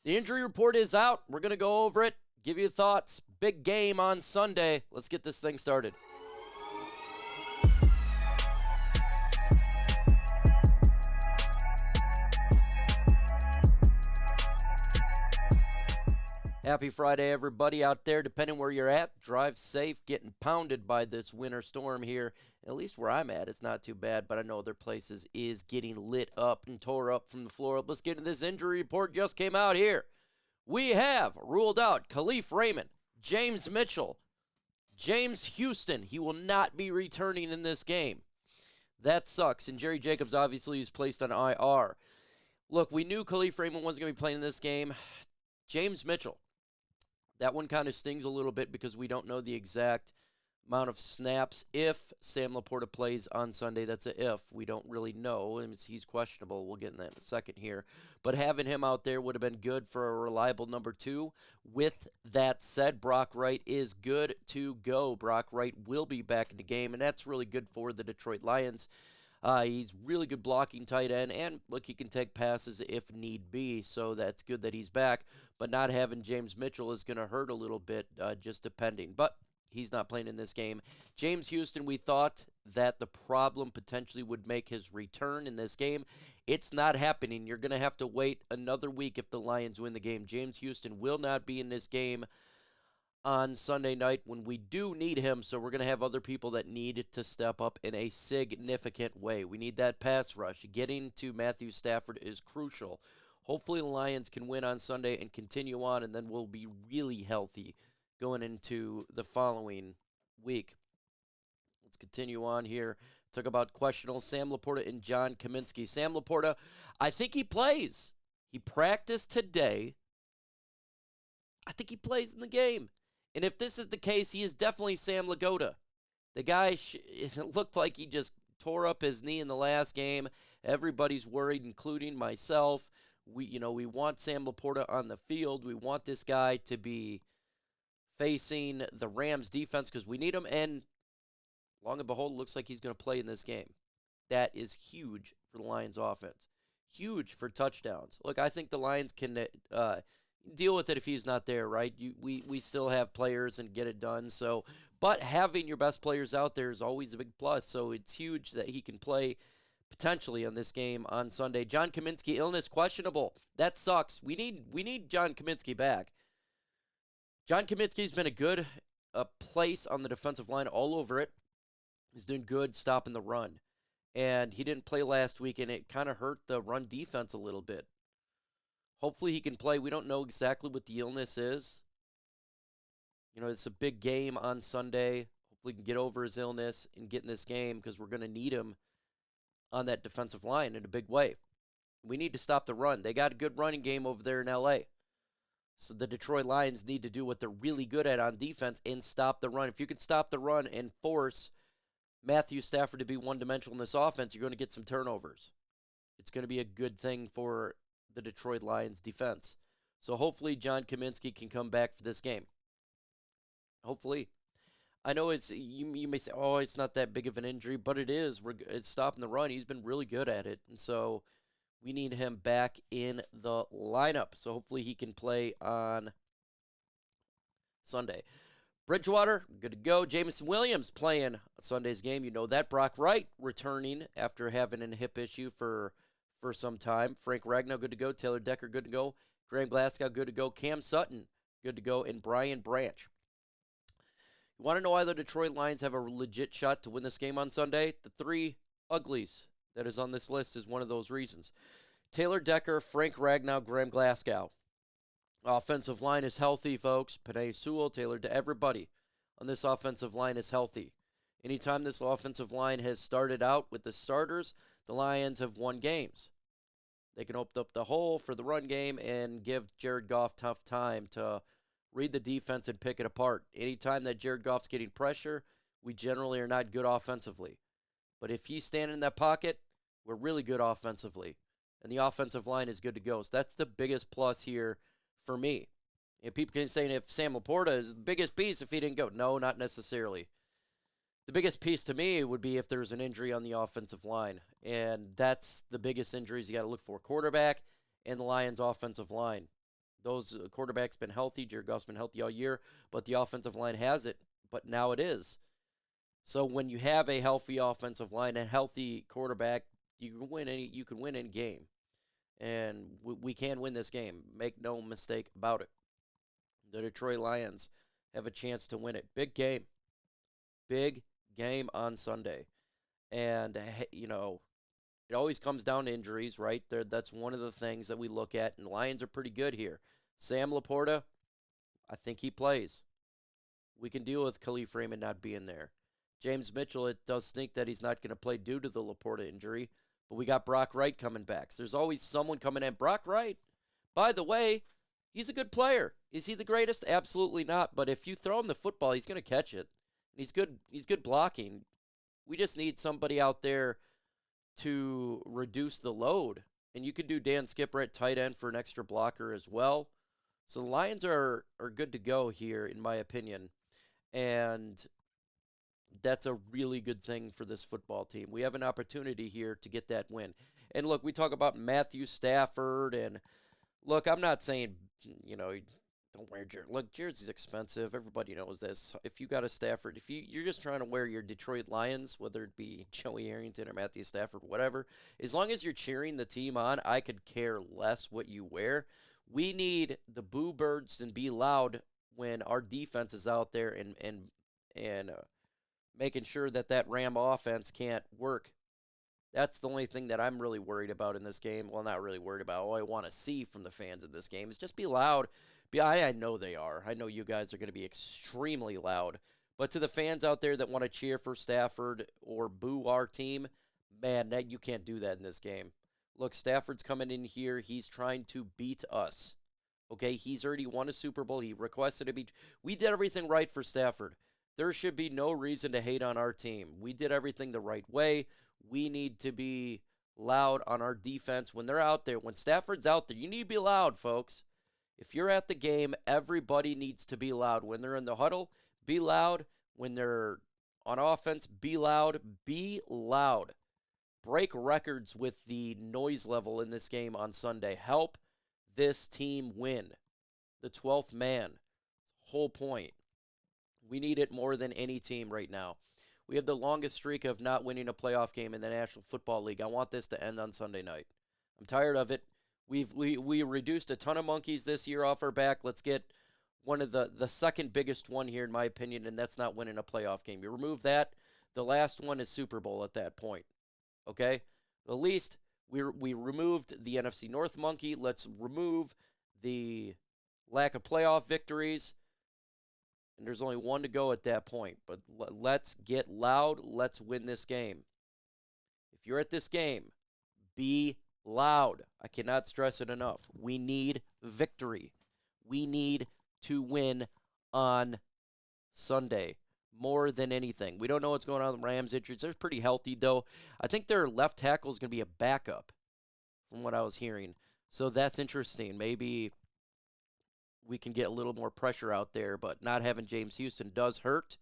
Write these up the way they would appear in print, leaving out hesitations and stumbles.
The injury report is out. We're going to go over it, give you thoughts. Big game on Sunday. Let's get this thing started. Happy Friday, everybody out there. Depending where you're at, drive safe. Getting pounded by this winter storm here. At least where I'm at, it's not too bad, but I know other places is getting lit up and tore up from the floor. Let's get into this injury report. Just came out here. We have ruled out Kalif Raymond, James Mitchell, James Houston. He will not be returning in this game. That sucks. And Jerry Jacobs obviously is placed on IR. Look, we knew Kalif Raymond wasn't going to be playing in this game. James Mitchell. That one kind of stings a little bit because we don't know the exact amount of snaps if Sam LaPorta plays on Sunday. That's a if. We don't really know. He's questionable. We'll get in that in a second here. But having him out there would have been good for a reliable number 2. With that said, Brock Wright is good to go. Brock Wright will be back in the game, and that's really good for the Detroit Lions. He's really good blocking tight end, and look, he can take passes if need be, so that's good that he's back. But not having James Mitchell is going to hurt a little bit, just depending. But he's not playing in this game. James Houston, we thought that the problem potentially would make his return in this game. It's not happening. You're going to have to wait another week if the Lions win the game. James Houston will not be in this game on Sunday night when we do need him, so we're going to have other people that need to step up in a significant way. We need that pass rush. Getting to Matthew Stafford is crucial. Hopefully the Lions can win on Sunday and continue on, and then we'll be really healthy going into the following week. Let's continue on here. Talk about questionable Sam LaPorta and John Cominsky. Sam LaPorta, I think he plays. He practiced today. I think he plays in the game. And if this is the case, he is definitely Sam LaPorta. The guy, it looked like he just tore up his knee in the last game. Everybody's worried, including myself. We want Sam LaPorta on the field. We want this guy to be facing the Rams defense because we need him. And long and behold, it looks like he's going to play in this game. That is huge for the Lions offense. Huge for touchdowns. Look, I think the Lions can deal with it if he's not there, right? We still have players and get it done. So, but having your best players out there is always a big plus. So it's huge that he can play potentially on this game on Sunday. John Cominsky, illness questionable. That sucks. We need John Cominsky back. John Cominsky's been a good place on the defensive line all over it. He's doing good stopping the run. And he didn't play last week, and it kind of hurt the run defense a little bit. Hopefully he can play. We don't know exactly what the illness is. It's a big game on Sunday. Hopefully he can get over his illness and get in this game because we're going to need him on that defensive line in a big way. We need to stop the run. They got a good running game over there in L.A. So the Detroit Lions need to do what they're really good at on defense and stop the run. If you can stop the run and force Matthew Stafford to be one-dimensional in this offense, you're going to get some turnovers. It's going to be a good thing for the Detroit Lions defense. So hopefully John Cominsky can come back for this game. Hopefully. I know you may say, oh, it's not that big of an injury, but it is. It's stopping the run. He's been really good at it. And so we need him back in the lineup. So hopefully he can play on Sunday. Bridgewater, good to go. Jameson Williams playing Sunday's game. You know that. Brock Wright returning after having a hip issue for some time. Frank Ragnow, good to go. Taylor Decker, good to go. Graham Glasgow, good to go. Cam Sutton, good to go. And Brian Branch. You want to know why the Detroit Lions have a legit shot to win this game on Sunday? The 3 uglies that is on this list is one of those reasons. Taylor Decker, Frank Ragnow, Graham Glasgow. Offensive line is healthy, folks. Penei Sewell, everybody on this offensive line is healthy. Anytime this offensive line has started out with the starters, the Lions have won games. They can open up the hole for the run game and give Jared Goff tough time to read the defense and pick it apart. Anytime that Jared Goff's getting pressure, we generally are not good offensively. But if he's standing in that pocket, we're really good offensively. And the offensive line is good to go. So that's the biggest plus here for me. And people can say if Sam LaPorta is the biggest piece if he didn't go. No, not necessarily. The biggest piece to me would be if there's an injury on the offensive line. And that's the biggest injuries you got to look for. Quarterback and the Lions' offensive line. Those quarterbacks been healthy. Jared Goff's been healthy all year, but the offensive line hasn't. But now it is. So when you have a healthy offensive line and healthy quarterback, you can win any game, and we can win this game. Make no mistake about it. The Detroit Lions have a chance to win it. Big game on Sunday, and it always comes down to injuries, right? That's one of the things that we look at, and the Lions are pretty good here. Sam LaPorta, I think he plays. We can deal with Kalif Raymond not being there. James Mitchell, it does stink that he's not going to play due to the LaPorta injury, but we got Brock Wright coming back. So there's always someone coming in. Brock Wright, by the way, he's a good player. Is he the greatest? Absolutely not. But if you throw him the football, he's going to catch it. And he's good blocking. We just need somebody out there to reduce the load. And you could do Dan Skipper at tight end for an extra blocker as well. So the Lions are good to go here, in my opinion. And that's a really good thing for this football team. We have an opportunity here to get that win. And look, we talk about Matthew Stafford, and look, I'm not saying, don't wear Jared. Look, Jared's expensive. Everybody knows this. If you got a Stafford, if you're just trying to wear your Detroit Lions, whether it be Joey Harrington or Matthew Stafford, whatever, as long as you're cheering the team on, I could care less what you wear. We need the boo birds and be loud when our defense is out there and making sure that Ram offense can't work. That's the only thing that I'm really worried about in this game. Well, not really worried about. All I want to see from the fans in this game is just be loud. I know they are. I know you guys are going to be extremely loud. But to the fans out there that want to cheer for Stafford or boo our team, man, you can't do that in this game. Look, Stafford's coming in here. He's trying to beat us. Okay, he's already won a Super Bowl. He requested to be. We did everything right for Stafford. There should be no reason to hate on our team. We did everything the right way. We need to be loud on our defense when they're out there. When Stafford's out there, you need to be loud, folks. If you're at the game, everybody needs to be loud. When they're in the huddle, be loud. When they're on offense, be loud. Be loud. Break records with the noise level in this game on Sunday. Help this team win. The 12th man. Whole point. We need it more than any team right now. We have the longest streak of not winning a playoff game in the National Football League. I want this to end on Sunday night. I'm tired of it. We reduced a ton of monkeys this year off our back. Let's get one of the second biggest one here, in my opinion, and that's not winning a playoff game. You remove that, the last one is Super Bowl at that point. Okay? At least we removed the NFC North monkey. Let's remove the lack of playoff victories. And there's only one to go at that point. But let's get loud. Let's win this game. If you're at this game, be loud. I cannot stress it enough. We need victory. We need to win on Sunday more than anything. We don't know what's going on with the Rams injuries. They're pretty healthy, though. I think their left tackle is going to be a backup from what I was hearing. So that's interesting. Maybe we can get a little more pressure out there, but not having James Houston does hurt.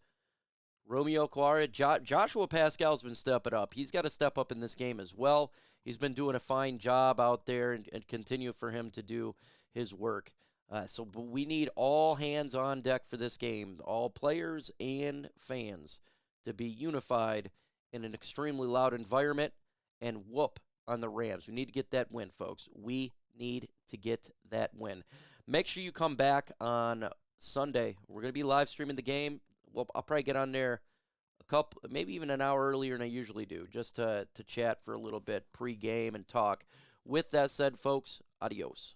Romeo Okwara, Joshua Pascal's been stepping up. He's got to step up in this game as well. He's been doing a fine job out there and continue for him to do his work. So we need all hands on deck for this game, all players and fans, to be unified in an extremely loud environment and whoop on the Rams. We need to get that win, folks. We need to get that win. Make sure you come back on Sunday. We're going to be live streaming the game. Well, I'll probably get on there maybe even an hour earlier than I usually do, just to chat for a little bit pre-game and talk. With that said, folks, adios.